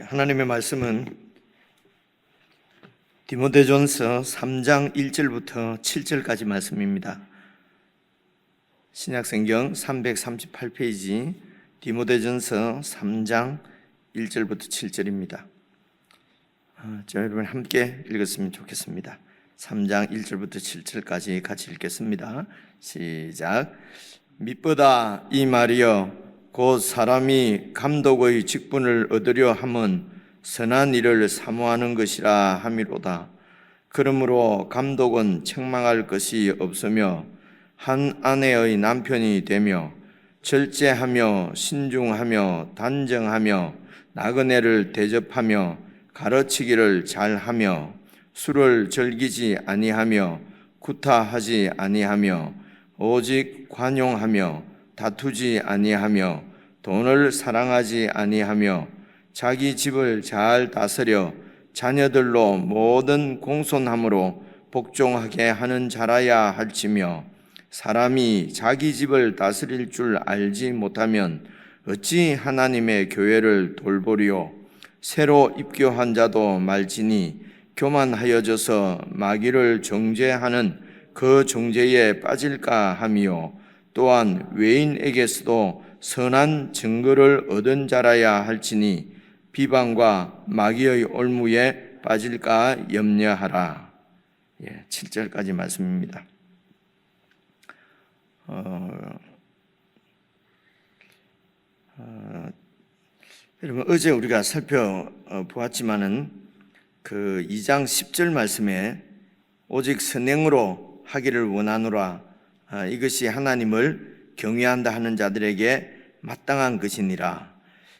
하나님의 말씀은 디모데전서 3장 1절부터 7절까지 말씀입니다. 신약성경 338페이지 디모데전서 3장 1절부터 7절입니다. 여러분 함께 읽었으면 좋겠습니다. 3장 1절부터 7절까지 같이 읽겠습니다. 시작. mit보다 이 말이여 곧 사람이 감독의 직분을 얻으려 함은 선한 일을 사모하는 것이라 함이로다. 그러므로 감독은 책망할 것이 없으며 한 아내의 남편이 되며 절제하며 신중하며 단정하며 나그네를 대접하며 가르치기를 잘하며 술을 즐기지 아니하며 구타하지 아니하며 오직 관용하며 다투지 아니하며 돈을 사랑하지 아니하며 자기 집을 잘 다스려 자녀들로 모든 공손함으로 복종하게 하는 자라야 할지며 사람이 자기 집을 다스릴 줄 알지 못하면 어찌 하나님의 교회를 돌보리요. 새로 입교한 자도 말지니 교만하여져서 마귀를 정죄하는 그 정죄에 빠질까 하미요. 또한 외인에게서도 선한 증거를 얻은 자라야 할지니 비방과 마귀의 올무에 빠질까 염려하라. 7절까지 말씀입니다. 여러분 어제 우리가 살펴보았지만은 그 2장 10절 말씀에 오직 선행으로 하기를 원하노라. 이것이 하나님을 경외한다 하는 자들에게 마땅한 것이니라.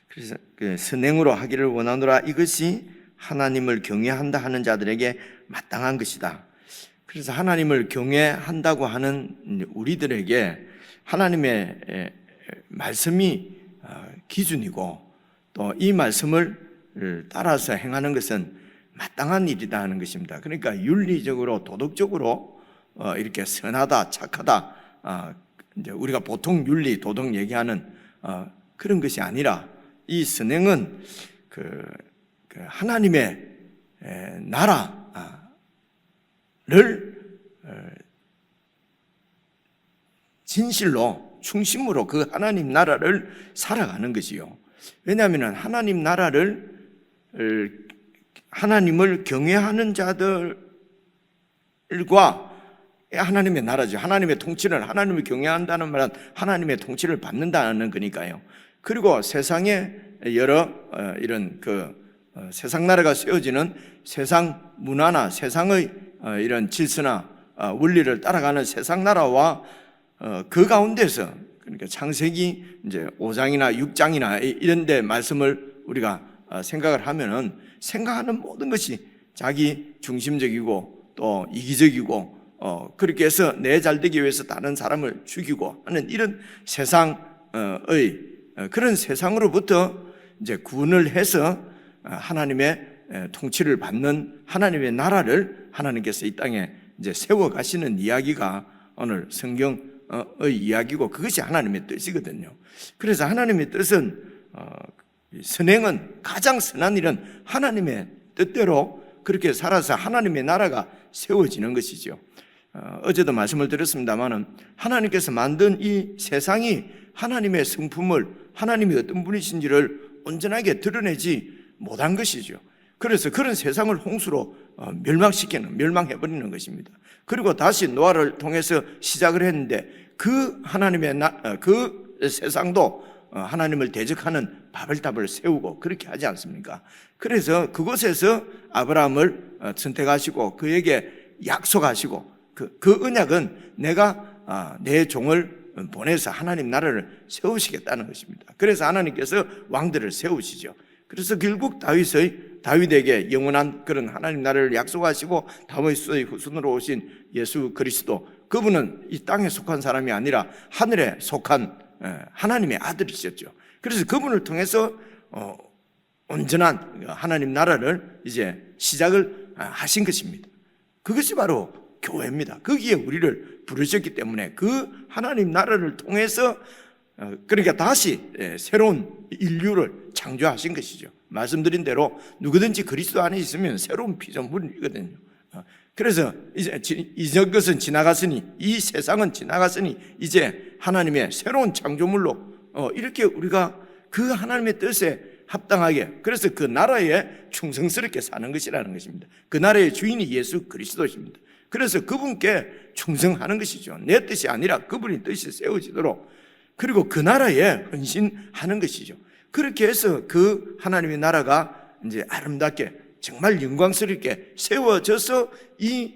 그래서 그 선행으로 하기를 원하노라. 이것이 하나님을 경외한다 하는 자들에게 마땅한 것이다. 그래서 하나님을 경외한다고 하는 우리들에게 하나님의 말씀이 기준이고 또 이 말씀을 따라서 행하는 것은 마땅한 일이다 하는 것입니다. 그러니까 윤리적으로 도덕적으로 이렇게 선하다 착하다 이제 우리가 보통 윤리 도덕 얘기하는 그런 것이 아니라 이 선행은 그 하나님의 나라를 진실로 충심으로 그 하나님 나라를 살아가는 것이요. 왜냐하면 하나님 나라를 하나님을 경외하는 자들과 하나님의 나라죠. 하나님의 통치를 하나님을 경외한다는 말은 하나님의 통치를 받는다는 거니까요. 그리고 세상에 여러 이런 세상 나라가 세워지는 세상 문화나 세상의 이런 질서나 원리를 따라가는 세상 나라와 그 가운데서 그러니까 창세기 이제 5장이나 6장이나 이런 데 말씀을 우리가 생각을 하면은 생각하는 모든 것이 자기 중심적이고 또 이기적이고 그렇게 해서 내 잘되기 위해서 다른 사람을 죽이고 하는 이런 세상의 그런 세상으로부터 이제 구원을 해서 하나님의 통치를 받는 하나님의 나라를 하나님께서 이 땅에 이제 세워 가시는 이야기가 오늘 성경의 이야기고 그것이 하나님의 뜻이거든요. 그래서 하나님의 뜻은 선행은 가장 선한 일은 하나님의 뜻대로 그렇게 살아서 하나님의 나라가 세워지는 것이죠. 어제도 말씀을 드렸습니다마는 하나님께서 만든 이 세상이 하나님의 성품을 하나님이 어떤 분이신지를 온전하게 드러내지 못한 것이죠. 그래서 그런 세상을 홍수로 멸망해버리는 것입니다. 그리고 다시 노아를 통해서 시작을 했는데 그 하나님의 그 세상도 하나님을 대적하는 바벨탑을 세우고 그렇게 하지 않습니까? 그래서 그곳에서 아브라함을 선택하시고 그에게 약속하시고 그 언약은 내가 내 종을 보내서 하나님 나라를 세우시겠다는 것입니다. 그래서 하나님께서 왕들을 세우시죠. 그래서 결국 다윗에게 영원한 그런 하나님 나라를 약속하시고 다윗의 후손으로 오신 예수 그리스도, 그분은 이 땅에 속한 사람이 아니라 하늘에 속한 하나님의 아들이셨죠. 그래서 그분을 통해서 온전한 하나님 나라를 이제 시작을 하신 것입니다. 그것이 바로 교회입니다. 거기에 우리를 부르셨기 때문에 그 하나님 나라를 통해서 그러니까 다시 새로운 인류를 창조하신 것이죠. 말씀드린 대로 누구든지 그리스도 안에 있으면 새로운 피조물이거든요. 그래서 이제 이것은 지나갔으니, 이 세상은 지나갔으니 이제 하나님의 새로운 창조물로 이렇게 우리가 그 하나님의 뜻에 합당하게, 그래서 그 나라에 충성스럽게 사는 것이라는 것입니다. 그 나라의 주인이 예수 그리스도십니다. 그래서 그분께 충성하는 것이죠. 내 뜻이 아니라 그분의 뜻이 세워지도록, 그리고 그 나라에 헌신하는 것이죠. 그렇게 해서 그 하나님의 나라가 이제 아름답게 정말 영광스럽게 세워져서 이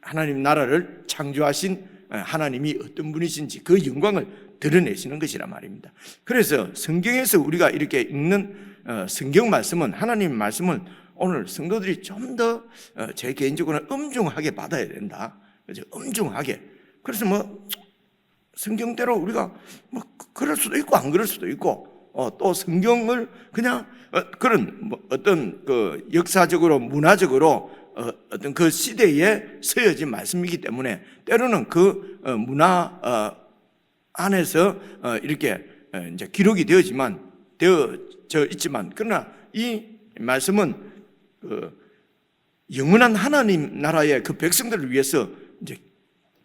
하나님 나라를 창조하신 하나님이 어떤 분이신지 그 영광을 드러내시는 것이란 말입니다. 그래서 성경에서 우리가 이렇게 읽는 성경 말씀은, 하나님 말씀은 오늘 성도들이 좀 더 제 개인적으로는 엄중하게 받아야 된다. 그죠? 엄중하게. 그래서 성경대로 우리가 그럴 수도 있고 안 그럴 수도 있고, 또 성경을 그냥 그런 어떤 그 역사적으로 문화적으로 어떤 그 시대에 쓰여진 말씀이기 때문에 때로는 그 문화 안에서 이렇게 이제 기록이 되어져 있지만, 그러나 이 말씀은 영원한 하나님 나라의 그 백성들을 위해서 이제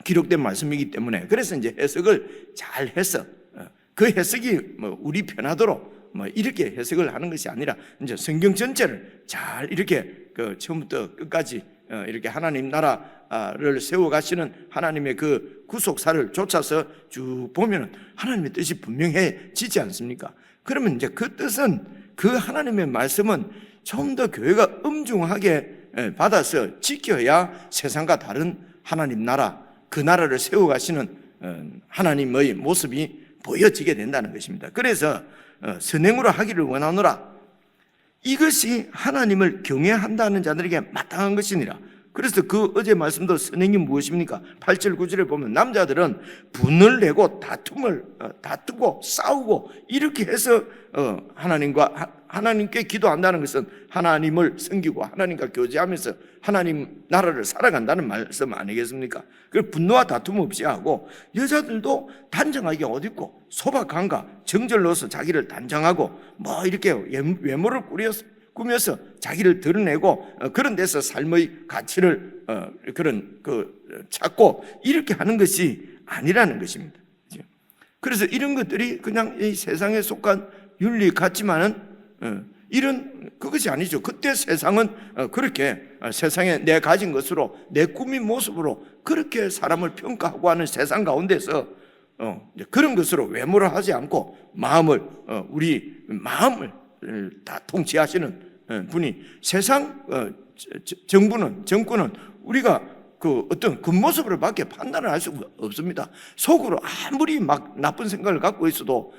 기록된 말씀이기 때문에, 그래서 이제 해석을 잘 해서 그 해석이 우리 편하도록 이렇게 해석을 하는 것이 아니라 이제 성경 전체를 잘 이렇게 그 처음부터 끝까지 이렇게 하나님 나라를 세워가시는 하나님의 그 구속사를 쫓아서 쭉 보면 하나님의 뜻이 분명해지지 않습니까? 그러면 이제 그 뜻은, 그 하나님의 말씀은 좀 더 교회가 엄중하게 받아서 지켜야 세상과 다른 하나님 나라, 그 나라를 세워가시는 하나님의 모습이 보여지게 된다는 것입니다. 그래서 선행으로 하기를 원하노라, 이것이 하나님을 경외한다는 자들에게 마땅한 것이니라. 그래서 그 어제 말씀도 선행이 무엇입니까? 8절 9절에 보면 남자들은 분을 내고 다투고 싸우고 이렇게 해서 하나님께 기도한다는 것은 하나님을 섬기고 하나님과 교제하면서 하나님 나라를 살아간다는 말씀 아니겠습니까? 그 분노와 다툼 없이 하고, 여자들도 단정하게 옷 입고 소박함과 정절로서 자기를 단정하고 이렇게 외모를 꾸며서 자기를 드러내고 그런 데서 삶의 가치를 찾고 이렇게 하는 것이 아니라는 것입니다. 그래서 이런 것들이 그냥 이 세상에 속한 윤리 같지만은 그것이 아니죠. 그때 세상은 그렇게 세상에 내 가진 것으로, 내 꾸민 모습으로 그렇게 사람을 평가하고 하는 세상 가운데서 그런 것으로 외모를 하지 않고 우리 마음을 다 통치하시는 분이, 세상 정권은 우리가 그 어떤 겉모습으로 밖에 판단을 할 수가 없습니다. 속으로 아무리 막 나쁜 생각을 갖고 있어도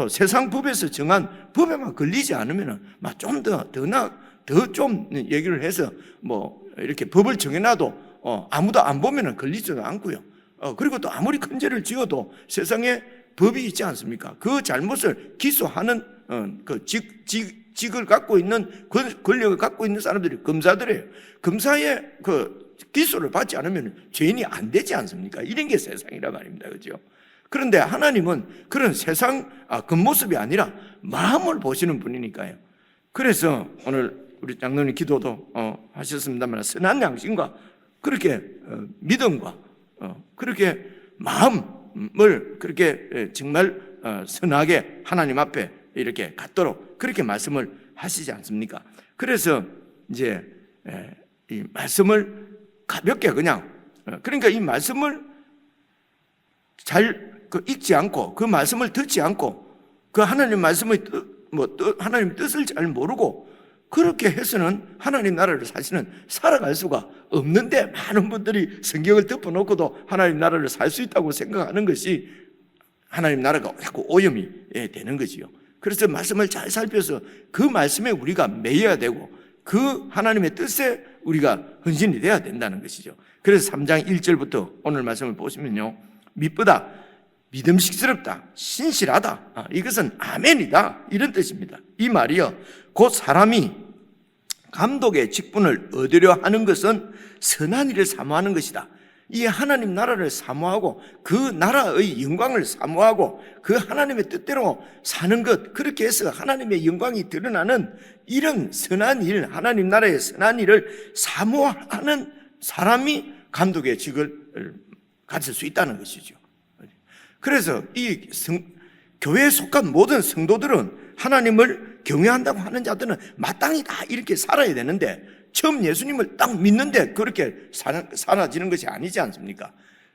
세상 법에서 정한 법에만 걸리지 않으면 좀 더 좀 얘기를 해서 이렇게 법을 정해놔도 아무도 안 보면 걸리지도 않고요. 그리고 또 아무리 큰 죄를 지어도 세상에 법이 있지 않습니까? 그 잘못을 기소하는 그 직을 갖고 있는, 권력을 갖고 있는 사람들이 검사들이에요. 검사의 그 기소를 받지 않으면 죄인이 안 되지 않습니까? 이런 게 세상이라 말입니다. 그죠? 그런데 하나님은 그런 세상 겉모습이 아니라 마음을 보시는 분이니까요. 그래서 오늘 우리 장로님 기도도 하셨습니다만, 선한 양심과 그렇게 믿음과 그렇게 마음을 그렇게 정말 선하게 하나님 앞에 이렇게 갖도록 그렇게 말씀을 하시지 않습니까? 그래서 이제 이 말씀을 가볍게 그러니까 이 말씀을 잘 읽지 않고, 그 말씀을 듣지 않고, 그 하나님 말씀의 하나님 뜻을 잘 모르고 그렇게 해서는 하나님 나라를 사실은 살아갈 수가 없는데, 많은 분들이 성경을 덮어놓고도 하나님 나라를 살 수 있다고 생각하는 것이 하나님 나라가 자꾸 오염이 되는 거지요. 그래서 말씀을 잘 살펴서 그 말씀에 우리가 매여야 되고 그 하나님의 뜻에 우리가 헌신이 돼야 된다는 것이죠. 그래서 3장 1절부터 오늘 말씀을 보시면요, 미쁘다, 믿음직스럽다, 신실하다, 이것은 아멘이다, 이런 뜻입니다. 이 말이요, 곧 사람이 감독의 직분을 얻으려 하는 것은 선한 일을 사모하는 것이다. 이 하나님 나라를 사모하고 그 나라의 영광을 사모하고 그 하나님의 뜻대로 사는 것, 그렇게 해서 하나님의 영광이 드러나는 이런 선한 일, 하나님 나라의 선한 일을 사모하는 사람이 감독의 직을 가질 수 있다는 것이죠. 그래서 이 교회에 속한 모든 성도들은 하나님을 경외한다고 하는 자들은 마땅히 다 이렇게 살아야 되는데, 처음 예수님을 딱 믿는데 그렇게 사라지는 것이 아니지 않습니까?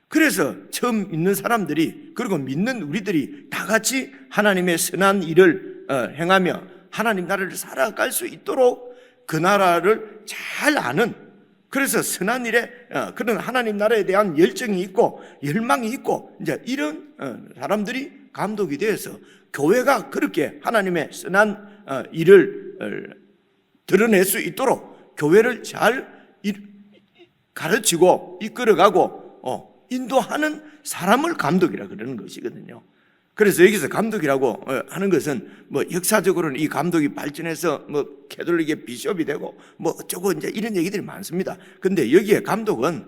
그래서 처음 믿는 사람들이, 그리고 믿는 우리들이 다 같이 하나님의 선한 일을 행하며 하나님 나라를 살아갈 수 있도록 그 나라를 잘 아는, 그래서 선한 일에 그런 하나님 나라에 대한 열정이 있고 열망이 있고 이제 이런 사람들이 감독이 되어서 교회가 그렇게 하나님의 선한 일을 드러낼 수 있도록 교회를 잘 가르치고 이끌어가고 인도하는 사람을 감독이라 그러는 것이거든요. 그래서 여기서 감독이라고 하는 것은 뭐 역사적으로는 이 감독이 발전해서 뭐 캐톨릭의 비숍이 되고 뭐 어쩌고 이제 이런 얘기들이 많습니다. 근데 여기에 감독은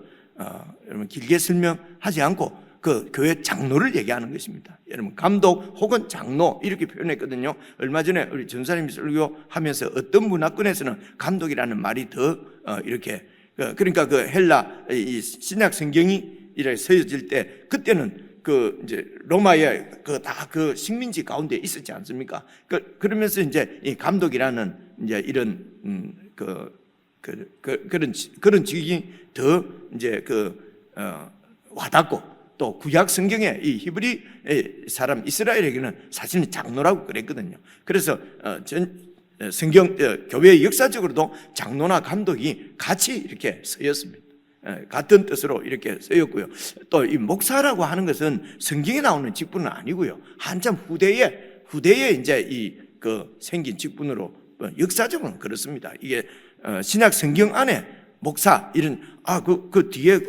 여러분 길게 설명하지 않고 그 교회 장로를 얘기하는 것입니다. 여러분 감독 혹은 장로 이렇게 표현했거든요. 얼마 전에 우리 전사님이 설교하면서 어떤 문화권에서는 감독이라는 말이 더 이렇게 그러니까 그 헬라 이 신약 성경이 이렇게 서여질 때 그때는 그 이제 로마의 그 식민지 가운데 있었지 않습니까? 그러면서 이제 이 감독이라는 이제 이런 그런 직이 더 이제 와닿고, 또 구약 성경에 이 히브리 사람 이스라엘에게는 사실은 장로라고 그랬거든요. 그래서 성경 교회 역사적으로도 장로나 감독이 같이 이렇게 쓰였습니다. 같은 뜻으로 이렇게 쓰였고요. 또 이 목사라고 하는 것은 성경에 나오는 직분은 아니고요. 한참 후대에 이제 생긴 직분으로 역사적으로는 그렇습니다. 이게 신약 성경 안에 목사 이런 그 뒤에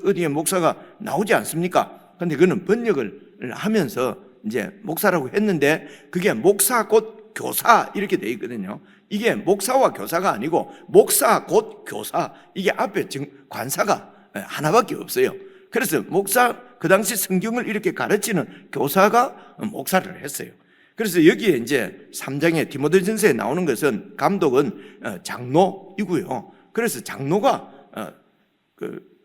어디에 목사가 나오지 않습니까? 근데 그는 번역을 하면서 이제 목사라고 했는데 그게 목사 곧 교사 이렇게 돼 있거든요. 이게 목사와 교사가 아니고 목사 곧 교사, 이게 앞에 관사가 하나밖에 없어요. 그래서 목사, 그 당시 성경을 이렇게 가르치는 교사가 목사를 했어요. 그래서 여기에 이제 3장의 디모데전서에 나오는 것은 감독은 장로이고요. 그래서 장로가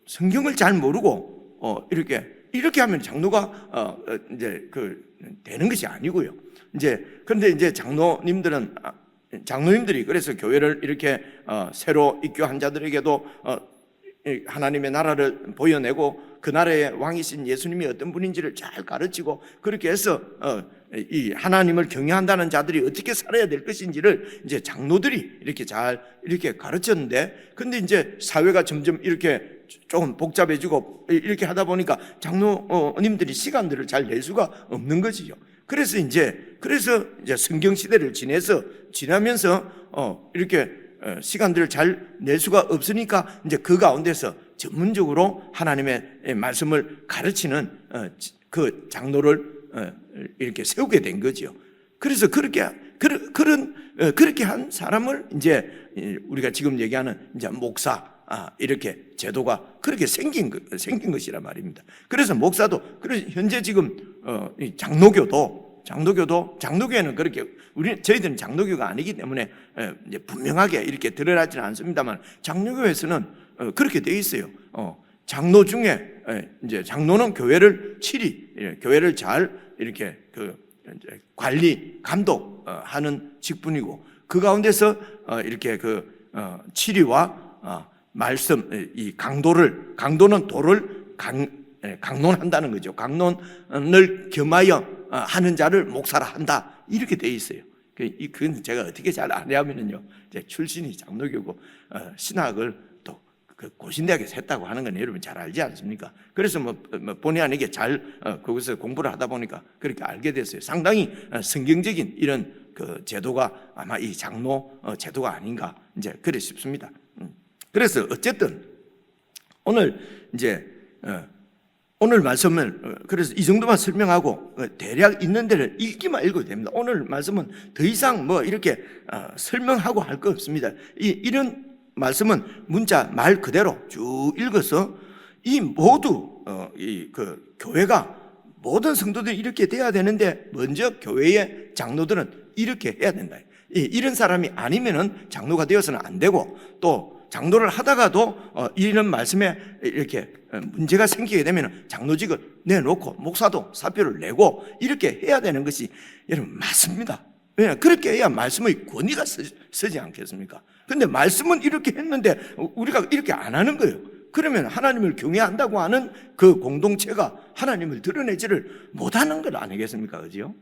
성경을 잘 모르고 이렇게 하면 장로가 이제 되는 것이 아니고요. 그런데 이제 장로님들이 그래서 교회를 이렇게 새로 입교한 자들에게도 하나님의 나라를 보여내고 그 나라의 왕이신 예수님이 어떤 분인지를 잘 가르치고, 그렇게 해서 이 하나님을 경외한다는 자들이 어떻게 살아야 될 것인지를 이제 장로들이 이렇게 잘 이렇게 가르쳤는데, 근데 이제 사회가 점점 이렇게 조금 복잡해지고 이렇게 하다 보니까 장로님들이 시간들을 잘 낼 수가 없는 것이죠. 그래서 이제 성경 시대를 지나면서 이렇게 시간들을 잘 낼 수가 없으니까 이제 그 가운데서 전문적으로 하나님의 말씀을 가르치는 그 장로를 이렇게 세우게 된 거죠. 그래서 그렇게 한 사람을 이제 우리가 지금 얘기하는 이제 목사 이렇게 제도가 그렇게 생긴 것이란 말입니다. 그래서 목사도, 그래서 현재 지금 장로교회는 그렇게 저희들은 장로교가 아니기 때문에 이제 분명하게 이렇게 드러나지는 않습니다만, 장로교에서는 그렇게 돼 있어요. 장로 중에 이제 장로는 교회를 잘 이렇게 관리 감독하는 직분이고, 그 가운데서 이렇게 치리와 말씀, 이 강도는 도를 강론한다는 거죠. 강론을 겸하여 하는 자를 목사라 한다, 이렇게 돼 있어요. 그건 제가 어떻게 잘 아냐면요, 제 출신이 장로교고 신학을 또 고신대학에서 했다고 하는 건 여러분 잘 알지 않습니까? 그래서 본의 아니게 잘 거기서 공부를 하다 보니까 그렇게 알게 됐어요. 상당히 성경적인 이런 제도가 아마 이 장로 제도가 아닌가 이제 그래 싶습니다. 그래서 어쨌든 오늘 말씀을 그래서 이 정도만 설명하고 대략 있는 데를 읽기만 읽어도 됩니다. 오늘 말씀은 더 이상 이렇게 설명하고 할 거 없습니다. 이런 말씀은 문자 말 그대로 쭉 읽어서 이 모두 교회가 모든 성도들이 이렇게 돼야 되는데 먼저 교회의 장로들은 이렇게 해야 된다. 이런 사람이 아니면은 장로가 되어서는 안 되고, 또 장로를 하다가도 이런 말씀에 이렇게 문제가 생기게 되면 장로직을 내놓고 목사도 사표를 내고 이렇게 해야 되는 것이 여러분 맞습니다. 왜냐, 그렇게 해야 말씀의 권위가 서지 않겠습니까? 근데 말씀은 이렇게 했는데 우리가 이렇게 안 하는 거예요. 그러면 하나님을 경외한다고 하는 그 공동체가 하나님을 드러내지를 못하는 것 아니겠습니까? 그죠?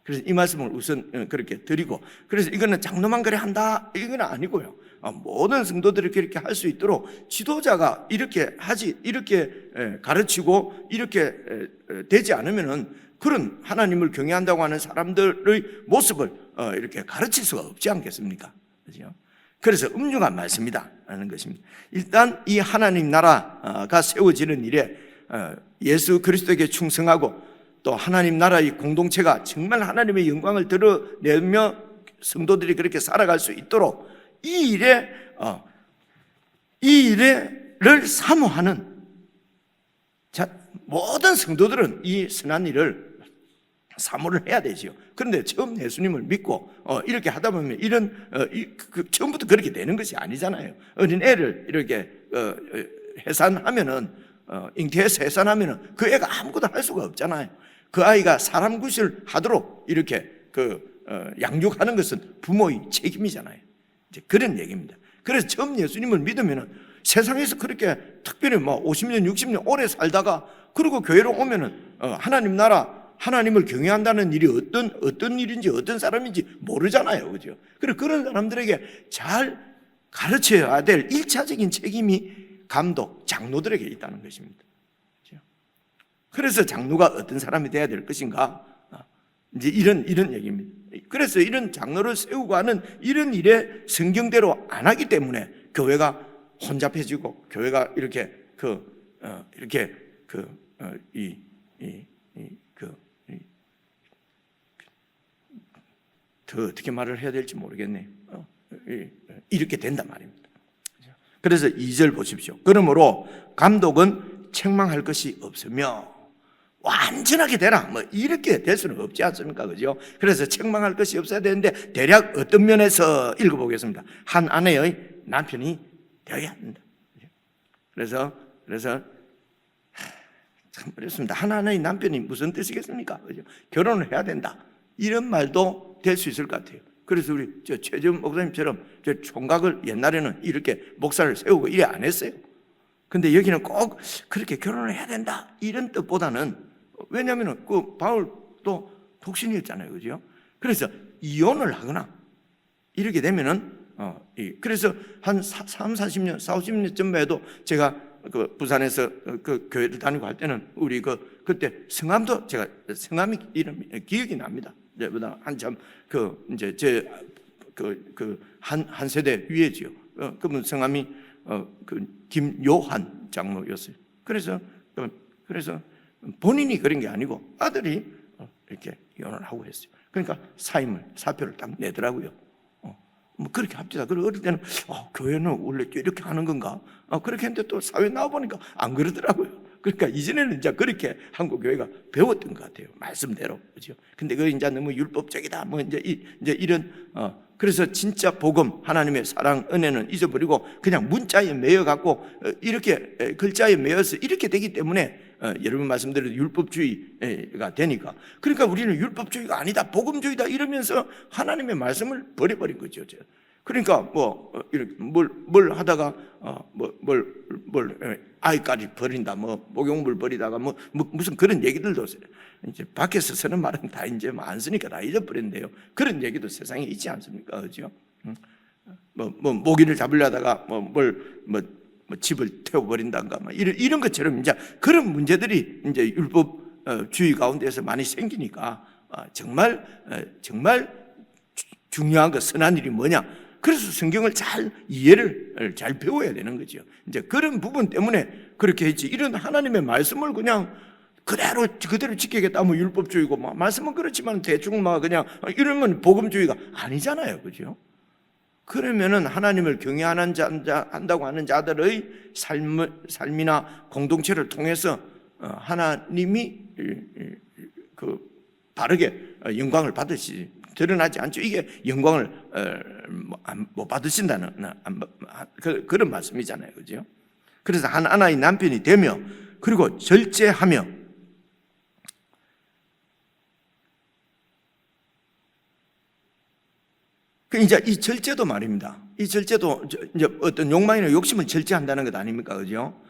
그래서 이 말씀을 우선 그렇게 드리고, 그래서 이거는 장로만 그래 한다 이건 아니고요. 모든 성도들이 그렇게 할 수 있도록 지도자가 이렇게 하지, 이렇게 가르치고 이렇게 되지 않으면은 그런 하나님을 경외한다고 하는 사람들의 모습을 이렇게 가르칠 수가 없지 않겠습니까? 그죠? 그래서 음흉한 말씀이다 하는 것입니다. 일단 이 하나님 나라가 세워지는 일에 예수 그리스도에게 충성하고 또 하나님 나라의 공동체가 정말 하나님의 영광을 드러내며 성도들이 그렇게 살아갈 수 있도록 이 일을 사모하는 모든 성도들은 이 선한 일을 사모를 해야 되지요. 그런데 처음 예수님을 믿고 이렇게 하다 보면 처음부터 그렇게 되는 것이 아니잖아요. 어린 애를 이렇게 해산하면은 잉태해서 해산하면은 그 애가 아무것도 할 수가 없잖아요. 그 아이가 사람 굿을 하도록 이렇게 양육하는 것은 부모의 책임이잖아요. 이제 그런 얘기입니다. 그래서 처음 예수님을 믿으면은 세상에서 그렇게 특별히 50년, 60년 오래 살다가 그리고 교회로 오면은 하나님 나라, 하나님을 경외한다는 일이 어떤 일인지 어떤 사람인지 모르잖아요. 그죠? 그래서 그런 사람들에게 잘 가르쳐야 될 1차적인 책임이 감독, 장로들에게 있다는 것입니다. 그죠? 그래서 장로가 어떤 사람이 돼야 될 것인가? 이제 이런 얘기입니다. 그래서 이런 장로를 세우고 하는 이런 일에 성경대로 안 하기 때문에 교회가 혼잡해지고 교회가 이렇게 더 어떻게 말을 해야 될지 모르겠네요. 이렇게 된단 말입니다. 그래서 2절 보십시오. 그러므로 감독은 책망할 것이 없으며 완전하게 되라 이렇게 될 수는 없지 않습니까? 그죠? 그래서 책망할 것이 없어야 되는데 대략 어떤 면에서 읽어보겠습니다. 한 아내의 남편이 되어야 한다. 그래서 참 어렵습니다. 한 아내의 남편이 무슨 뜻이겠습니까? 그죠? 결혼을 해야 된다 이런 말도 될 수 있을 것 같아요. 그래서 우리 최재훈 목사님처럼 총각을 옛날에는 이렇게 목사를 세우고 이래 안 했어요. 근데 여기는 꼭 그렇게 결혼을 해야 된다 이런 뜻보다는, 왜냐하면 그 바울도 독신이었잖아요. 그죠? 그래서 이혼을 하거나 이렇게 되면은 그래서 한 40년, 40년 전에도 제가 그 부산에서 그 교회를 다니고 할 때는 우리 그때 성함도 제가 성함이 이름이 기억이 납니다. 저보다 한참 한 세대 위에지요. 그분 성함이 김요한 장로였어요. 그래서 본인이 그런 게 아니고 아들이 이렇게 이혼을 하고 했어요. 그러니까 사표를 딱 내더라고요. 그렇게 합시다. 그리고 어릴 때는 교회는 원래 이렇게 하는 건가? 그렇게 했는데 또 사회 나와 보니까 안 그러더라고요. 그러니까 이전에는 이제 그렇게 한국 교회가 배웠던 것 같아요. 말씀대로. 그죠? 근데 그거 이제 너무 율법적이다. 이제 이런 그래서 진짜 복음, 하나님의 사랑, 은혜는 잊어버리고 그냥 문자에 매여 갖고 이렇게 글자에 매여서 이렇게 되기 때문에 여러분 말씀대로 율법주의가 되니까, 그러니까 우리는 율법주의가 아니다, 복음주의다 이러면서 하나님의 말씀을 버려버린 거죠. 그러니까 이렇게 뭘 하다가 아이까지 버린다, 목욕물 버리다가 무슨 그런 얘기들도 이제 밖에서 쓰는 말은 다 이제 안 쓰니까 다 잊어버렸는데요. 그런 얘기도 세상에 있지 않습니까? 그죠? 모기를 잡으려다가 집을 태워버린다든가 이런 것처럼 이제 그런 문제들이 이제 율법주의 가운데서 많이 생기니까 정말 중요한 거 선한 일이 뭐냐? 그래서 성경을 이해를 잘 배워야 되는 거죠. 이제 그런 부분 때문에 그렇게 했지. 이런 하나님의 말씀을 그냥 그대로 지키겠다. 율법주의고 말씀은 그렇지만 대충 그냥 이러면 복음주의가 아니잖아요. 그죠? 그러면은 하나님을 경외한다고 하는 자들의 삶이나 공동체를 통해서 하나님이 그 바르게 영광을 받으시지 드러나지 않죠. 이게 영광을 못 받으신다는 그런 말씀이잖아요, 그죠? 그래서 하나의 남편이 되며 그리고 절제하며 이제 이 절제도 말입니다. 이 절제도 이제 어떤 욕망이나 욕심을 절제한다는 것 아닙니까, 그죠?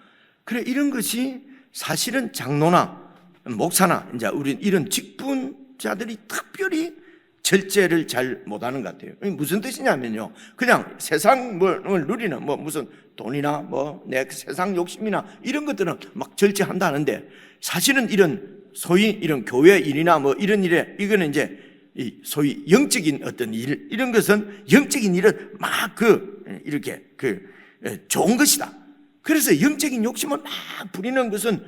그래 이런 것이 사실은 장로나 목사나 이제 우리 이런 직분자들이 특별히 절제를 잘 못하는 것 같아요. 무슨 뜻이냐면요, 그냥 세상을 누리는 뭐 무슨 돈이나 뭐 내 세상 욕심이나 이런 것들은 막 절제한다는데 사실은 이런 소위 이런 교회 일이나 뭐 이런 일에 이거는 이제 이 소위 영적인 어떤 일 이런 것은 영적인 일은 막 이렇게 좋은 것이다. 그래서 영적인 욕심을 막 부리는 것은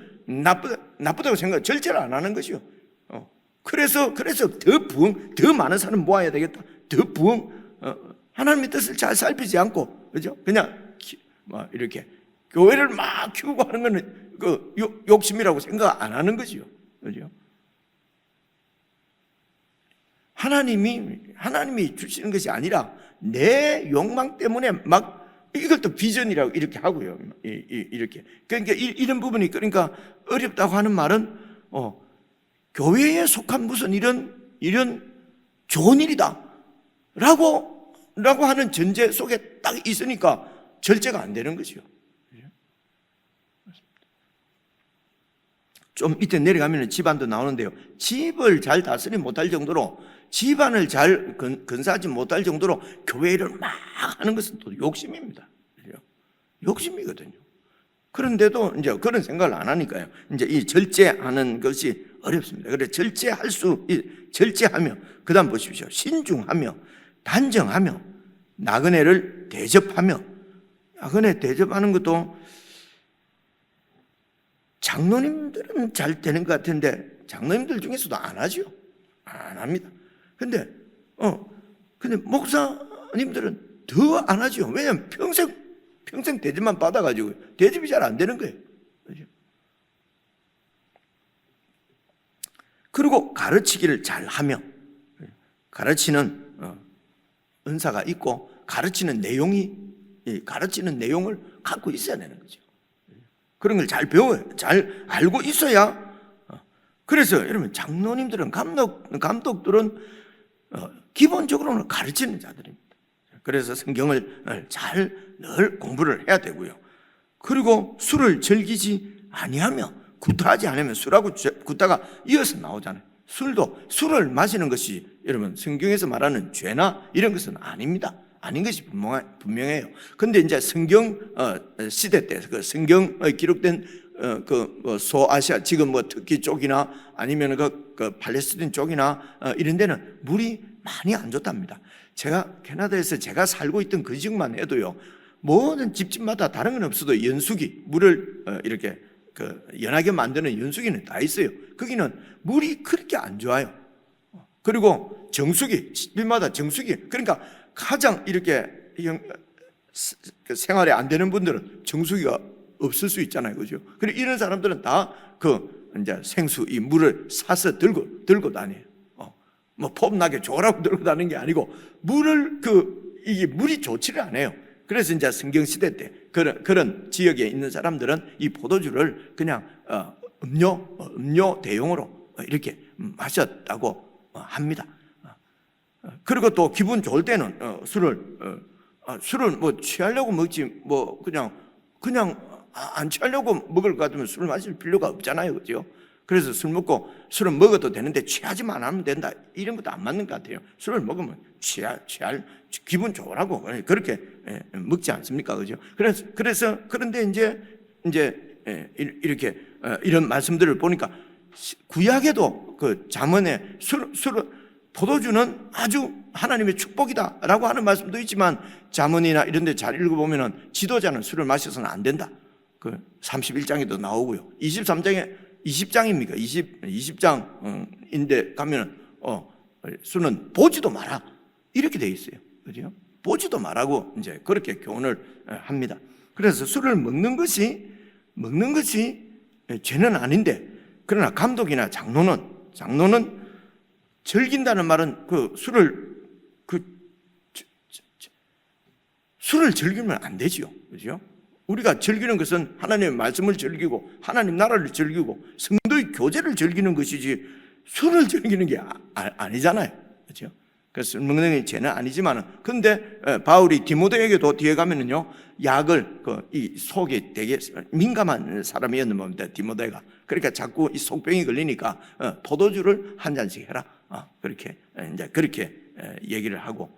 나쁘다고 생각 절제를 안 하는 것이요. 그래서 더 많은 사람 모아야 되겠다. 더 부흥 하나님의 뜻을 잘 살피지 않고 그죠? 그냥 이렇게 교회를 막 키우고 하는 거는 그 욕심이라고 생각 안 하는 거지요. 그죠? 하나님이 주시는 것이 아니라 내 욕망 때문에 막 이걸 또 비전이라고 이렇게 하고요. 이렇게. 그러니까 이런 부분이 그러니까 어렵다고 하는 말은 교회에 속한 무슨 이런 좋은 일이다 라고 하는 전제 속에 딱 있으니까 절제가 안 되는 거죠. 좀 밑에 내려가면 집안도 나오는데요, 집을 잘 다스리지 못할 정도로 집안을 잘 건사하지 못할 정도로 교회를 막 하는 것은 또 욕심입니다. 욕심이거든요. 그런데도 이제 그런 생각을 안 하니까요, 이제 이 절제하는 것이 어렵습니다. 그래서 절제하며, 그 다음 보십시오. 신중하며, 단정하며, 나그네를 대접하며. 나그네 대접하는 것도 장로님들은 잘 되는 것 같은데 장로님들 중에서도 안 하죠. 안 합니다. 근데 목사님들은 더 안 하죠. 왜냐하면 평생 대접만 받아가지고 대접이 잘 안 되는 거예요. 그렇죠? 그리고 가르치기를 잘 하며, 가르치는 은사가 있고 가르치는 내용을 갖고 있어야 되는 거죠. 그런 걸 잘 배워요. 잘 알고 있어야. 그래서 여러분 장로님들은 감독들은 기본적으로는 가르치는 자들입니다. 그래서 성경을 늘 공부를 해야 되고요. 그리고 술을 즐기지 아니하며, 구타하지 않으면, 술하고 구타가 이어서 나오잖아요. 술을 마시는 것이 여러분 성경에서 말하는 죄나 이런 것은 아닙니다. 아닌 것이 분명해요. 근데 이제 성경 시대 때 그 성경에 기록된 소아시아 지금 뭐 터키 쪽이나 아니면 그 팔레스틴 쪽이나 이런 데는 물이 많이 안 좋답니다. 제가 캐나다에서 제가 살고 있던 그 지역만 해도요, 모든 집집마다 다른 건 없어도 연수기, 물을 이렇게 연하게 만드는 연수기는 다 있어요. 거기는 물이 그렇게 안 좋아요. 그리고 정수기, 집마다 정수기. 그러니까 가장 이렇게 생활에 안 되는 분들은 정수기가 없을 수 있잖아요, 그죠? 그리고 이런 사람들은 다 이제 생수, 이 물을 사서 들고 다녀요. 뭐 폼나게 좋으라고 들고 다니는 게 아니고 이게 물이 좋지를 않아요. 그래서 이제 성경 시대 때 그런 지역에 있는 사람들은 이 포도주를 그냥 음료 대용으로 이렇게 마셨다고 합니다. 그리고 또 기분 좋을 때는 술을 뭐 취하려고 먹지, 뭐 그냥 안 취하려고 먹을 것 같으면 술을 마실 필요가 없잖아요, 그죠? 그래서 술은 먹어도 되는데 취하지만 않으면 된다, 이런 것도 안 맞는 것 같아요. 술을 먹으면 기분 좋으라고 그렇게 먹지 않습니까, 그죠? 그런데 이제 이렇게 이런 말씀들을 보니까 구약에도 그 잠언에 포도주는 아주 하나님의 축복이다라고 하는 말씀도 있지만, 잠언이나 이런 데 잘 읽어보면 지도자는 술을 마셔서는 안 된다, 그 31장에도 나오고요. 20장입니까? 20장인데 가면 술은 보지도 마라, 이렇게 돼 있어요. 그죠? 보지도 말라고 이제 그렇게 교훈을 합니다. 그래서 술을 먹는 것이 죄는 아닌데, 그러나 감독이나 장로는 즐긴다는 말은 술을 즐기면 안 되지요. 그죠? 우리가 즐기는 것은 하나님의 말씀을 즐기고 하나님 나라를 즐기고 성도의 교제를 즐기는 것이지 술을 즐기는 게 아니잖아요. 그렇죠? 그래서 술 먹는 게 죄는 아니지만은, 근데 바울이 디모데에게도 뒤에 가면은요, 약을 이 속이 되게 민감한 사람이었는 겁니다, 디모데가. 그러니까 자꾸 이 속병이 걸리니까 포도주를 한 잔씩 해라. 그렇게 이제 그렇게 얘기를 하고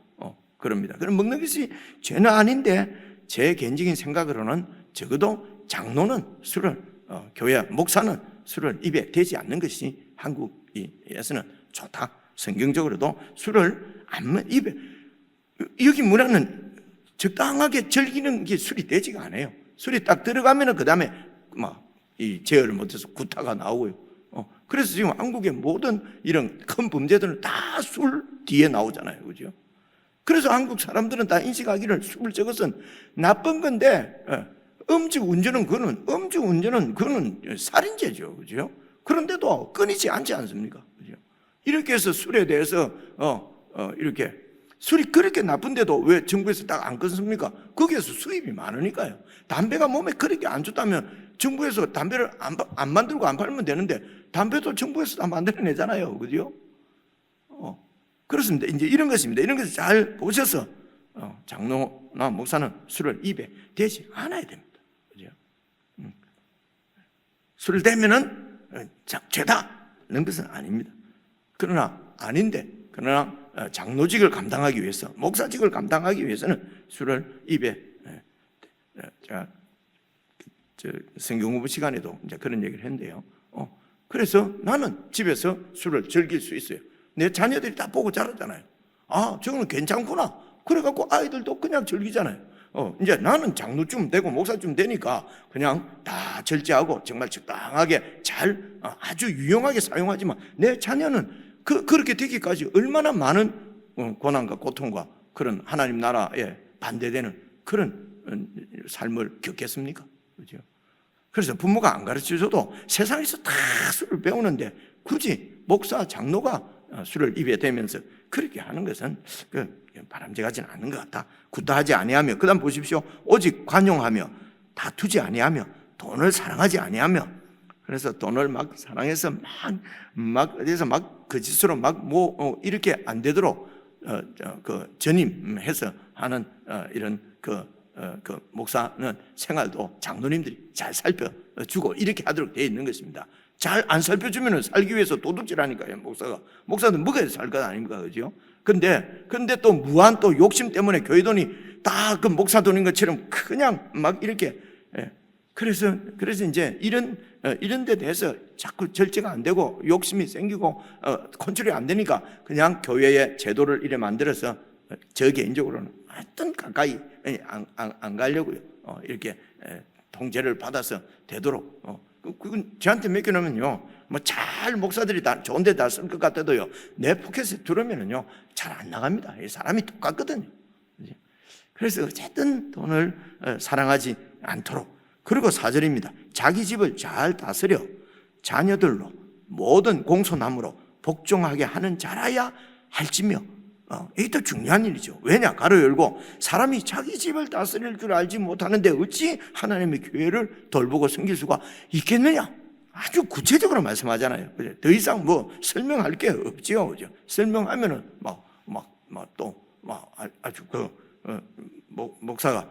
그럽니다. 그럼 먹는 것이 죄는 아닌데, 제 개인적인 생각으로는 적어도 장로는 술을, 교회 목사는 술을 입에 대지 않는 것이 한국에서는 좋다. 성경적으로도 술을 입에, 여기 문화는 적당하게 즐기는 게 술이 되지가 않아요. 술이 딱 들어가면은 그 다음에 이 제어를 못해서 구타가 나오고요. 그래서 지금 한국의 모든 이런 큰 범죄들은 다 술 뒤에 나오잖아요. 그죠? 그래서 한국 사람들은 다 인식하기를 술 저것은 나쁜 건데, 음주운전은 그거는 살인죄죠. 그죠? 그런데도 끊이지 않지 않습니까? 그죠? 이렇게 해서 술에 대해서, 이렇게, 술이 그렇게 나쁜데도 왜 정부에서 딱 안 끊습니까? 거기에서 수입이 많으니까요. 담배가 몸에 그렇게 안 좋다면 정부에서 담배를 안 만들고 안 팔면 되는데, 담배도 정부에서 다 만들어내잖아요. 그죠? 그렇습니다. 이제 이런 것입니다. 이런 것을 잘 보셔서 장로나 목사는 술을 입에 대지 않아야 됩니다. 그죠? 술을 대면은 죄다는 것은 아닙니다. 그러나 장로직을 감당하기 위해서, 목사직을 감당하기 위해서는 술을 입에, 제가 성경 공부 시간에도 이제 그런 얘기를 했는데요. 그래서 나는 집에서 술을 즐길 수 있어요. 내 자녀들이 다 보고 자라잖아요. 저거는 괜찮구나. 그래갖고 아이들도 그냥 즐기잖아요. 이제 나는 장로쯤 되고 목사쯤 되니까 그냥 다 절제하고 정말 적당하게 잘, 아주 유용하게 사용하지만, 내 자녀는 그렇게 되기까지 얼마나 많은 고난과 고통과 그런 하나님 나라에 반대되는 그런 삶을 겪겠습니까? 그죠? 그래서 부모가 안 가르쳐줘도 세상에서 다 술을 배우는데 굳이 목사, 장로가 술을 입에 대면서 그렇게 하는 것은 바람직 하지는 않는 것 같다. 구타하지 아니하며, 그 다음 보십시오. 오직 관용하며 다투지 아니하며 돈을 사랑하지 아니하며. 그래서 돈을 막 사랑해서 어디서 거짓으로 이렇게 안 되도록 전임해서 하는 이런 목사는 생활도 장로님들이 잘 살펴주고 이렇게 하도록 되어 있는 것입니다. 잘 안 살펴주면 살기 위해서 도둑질하니까요. 목사는 먹어야 살 것 아닙니까? 그죠? 근데 또 무한 또 욕심 때문에 교회 돈이 다 그 목사 돈인 것처럼 그냥 막 이렇게, 그래서 이제 이런 데 대해서 자꾸 절제가 안 되고 욕심이 생기고 컨트롤이 안 되니까 그냥 교회의 제도를 이래 만들어서 저 개인적으로는 하여튼 가까이 안 가려고요. 이렇게 통제를 받아서 되도록. 그건 저한테 맡겨놓으면요, 잘 목사들이 다 좋은데 다 쓸 것 같아도요, 내 포켓에 들어오면은요 잘 안 나갑니다. 사람이 똑같거든요. 그래서 어쨌든 돈을 사랑하지 않도록. 그리고 4절입니다. 자기 집을 잘 다스려 자녀들로 모든 공손함으로 복종하게 하는 자라야 할지며. 이게 더 중요한 일이죠. 왜냐? 가로 열고, 사람이 자기 집을 다스릴 줄 알지 못하는데 어찌 하나님의 교회를 돌보고 섬길 수가 있겠느냐? 아주 구체적으로 말씀하잖아요. 그죠? 더 이상 설명할 게 없지요. 그죠? 설명하면은 아주 목사가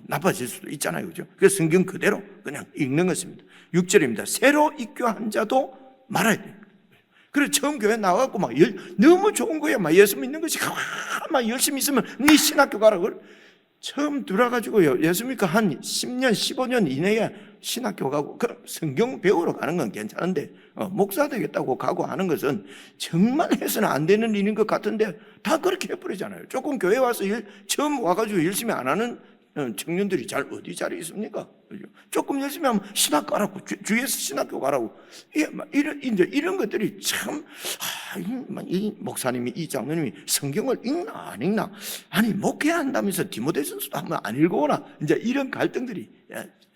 나빠질 수도 있잖아요. 그죠? 그래서 성경 그대로 그냥 읽는 것입니다. 6절입니다. 새로 입교한 자도 말아야 됩니다. 그래서 처음 교회 나와갖고 너무 좋은 거야. 예수 믿는 것이 막 열심히 있으면 네 신학교 가라. 처음 들어가지고요, 예수 믿고 한 10년, 15년 이내에 신학교 가고, 성경 배우러 가는 건 괜찮은데, 목사 되겠다고 가고 하는 것은 정말 해서는 안 되는 일인 것 같은데, 다 그렇게 해버리잖아요. 조금 교회 와서 처음 와가지고 열심히 안 하는 청년들이 어디 잘 있습니까? 그죠? 조금 열심히 하면 신학 가라고, 주위에서 신학교 가라고. 이런 것들이 참, 이 목사님이, 이 장로님이 성경을 읽나 안 읽나? 아니, 목회해야 한다면서 디모데전서도 한번 안 읽어오나? 이제 이런 갈등들이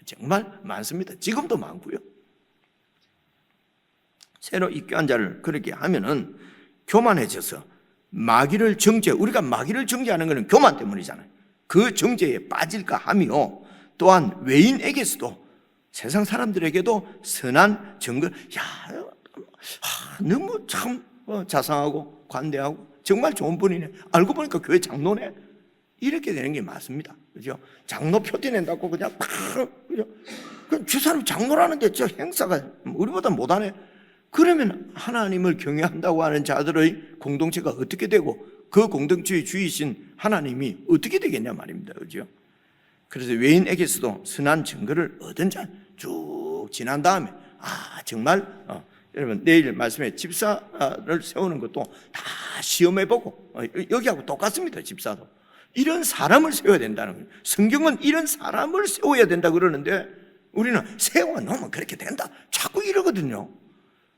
정말 많습니다. 지금도 많고요. 새로 입교한 자를 그렇게 하면은 교만해져서 마귀를 우리가 마귀를 정죄하는 것은 교만 때문이잖아요. 그 정죄에 빠질까 하며, 또한 외인에게서도, 세상 사람들에게도 선한 증거, 너무 참 자상하고 관대하고 정말 좋은 분이네, 알고 보니까 교회 장로네, 이렇게 되는 게 맞습니다. 그죠? 장로 표티 낸다고 그냥 그죠? 저 사람 장로라는데 저 행사가 우리보다 못하네. 그러면 하나님을 경외한다고 하는 자들의 공동체가 어떻게 되고, 그 공동체의 주이신 하나님이 어떻게 되겠냐 말입니다. 그죠? 그래서 외인에게서도 선한 증거를 얻은 자 쭉 지난 다음에, 정말 여러분, 내일 말씀에 집사를 세우는 것도 다 시험해보고, 여기하고 똑같습니다. 집사도 이런 사람을 세워야 된다는 거예요. 성경은 이런 사람을 세워야 된다 그러는데, 우리는 세워놓으면 그렇게 된다 자꾸 이러거든요.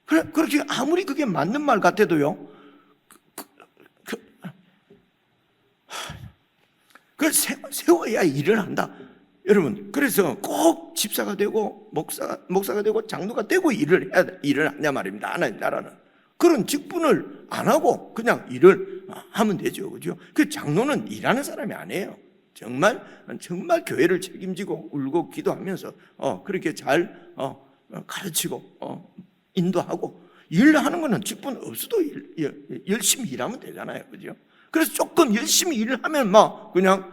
그렇게 아무리 그게 맞는 말 같아도요, 그걸 세워야 일을 한다. 여러분, 그래서 꼭 집사가 되고 목사가 되고 장로가 되고 일을 하냐 말입니다. 하나님 나라는 그런 직분을 안 하고 그냥 일을 하면 되죠. 그죠? 그 장로는 일하는 사람이 아니에요. 정말 교회를 책임지고 울고 기도하면서 그렇게 잘 가르치고 인도하고, 일하는 거는 직분 없어도 열심히 일하면 되잖아요. 그죠? 그래서 조금 열심히 일을 하면 그냥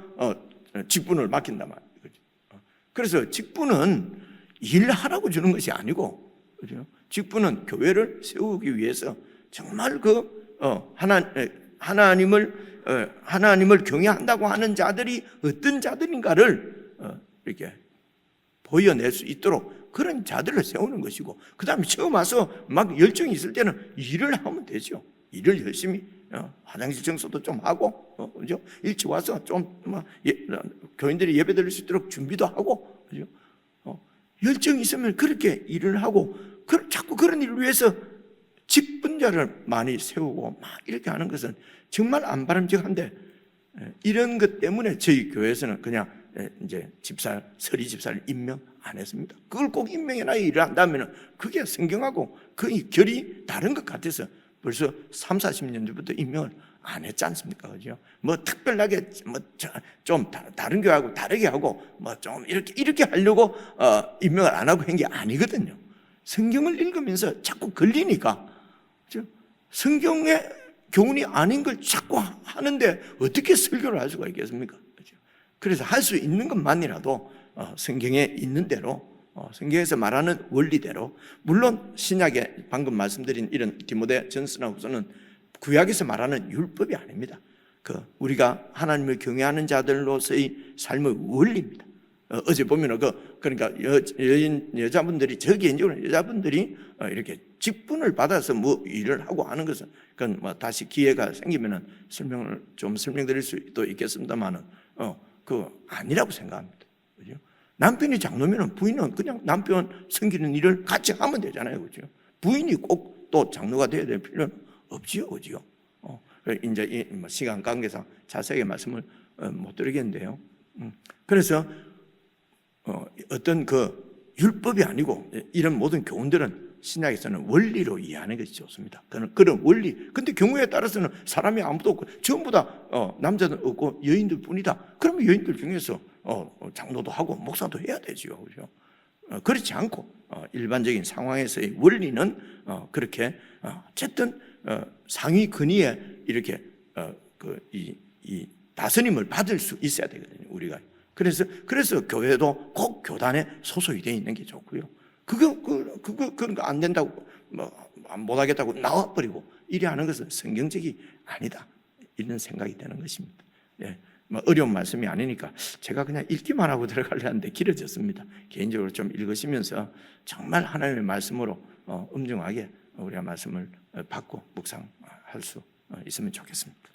직분을 맡긴단 말이에요. 그죠? 그래서 직분은 일하라고 주는 것이 아니고, 그죠? 직분은 교회를 세우기 위해서 정말 하나님을 경외한다고 하는 자들이 어떤 자들인가를 이렇게 보여낼 수 있도록 그런 자들을 세우는 것이고, 그 다음에 처음 와서 막 열정이 있을 때는 일을 하면 되죠. 일을 열심히, 화장실 청소도 좀 하고, 그죠? 일찍 와서 좀 교인들이 예배 드릴 수 있도록 준비도 하고, 그죠? 열정이 있으면 그렇게 일을 하고, 자꾸 그런 일을 위해서 직분자를 많이 세우고 막 이렇게 하는 것은 정말 안 바람직한데, 이런 것 때문에 저희 교회에서는 그냥 이제 서리 집사를 임명 안 했습니다. 그걸 꼭 임명해놔야 일을 한다면 그게 성경하고 거의 결이 다른 것 같아서 벌써 30-40년 전부터 임명을 안 했지 않습니까? 그죠? 특별하게 좀 다른 교회하고 다르게 하고 좀 이렇게 하려고 임명을 안 하고 한 게 아니거든요. 성경을 읽으면서 자꾸 걸리니까, 그죠? 성경의 교훈이 아닌 걸 자꾸 하는데 어떻게 설교를 할 수가 있겠습니까? 그죠? 그래서 할 수 있는 것만이라도 성경에 있는 대로, 성경에서 말하는 원리대로, 물론 신약에 방금 말씀드린 이런 디모데전서나 후서는 구약에서 말하는 율법이 아닙니다. 우리가 하나님을 경외하는 자들로서의 삶의 원리입니다. 어제 보면 그러니까 여자분들이, 개인적으로 여자분들이 이렇게 직분을 받아서 일을 하고 하는 것은, 그건 다시 기회가 생기면은 설명드릴 수도 있겠습니다만은 아니라고 생각합니다. 그죠? 남편이 장로면은 부인은 그냥 남편 섬기는 일을 같이 하면 되잖아요. 그죠? 부인이 꼭 또 장로가 되어야 될 필요는 없지요. 그죠? 이제 시간 관계상 자세하게 말씀을 못 드리겠는데요. 그래서 어떤 율법이 아니고 이런 모든 교훈들은 신약에서는 원리로 이해하는 것이 좋습니다. 그런 원리. 근데 경우에 따라서는 사람이 아무도 없고 전부 다 남자는 없고 여인들 뿐이다. 그러면 여인들 중에서 장로도 하고 목사도 해야 되죠. 그죠? 그렇지 않고 일반적인 상황에서의 원리는 그렇게 어쨌든 상위 근위에 이렇게 이 다스림을 받을 수 있어야 되거든요. 우리가. 그래서 교회도 꼭 교단에 소속이 되어 있는 게 좋고요. 그런 거 안 된다고 못 하겠다고 나와버리고 이래 하는 것은 성경적이 아니다, 이런 생각이 드는 것입니다. 예, 어려운 말씀이 아니니까 제가 그냥 읽기만 하고 들어가려는데 길어졌습니다. 개인적으로 좀 읽으시면서 정말 하나님의 말씀으로 엄중하게 우리가 말씀을 받고 묵상할 수 있으면 좋겠습니다.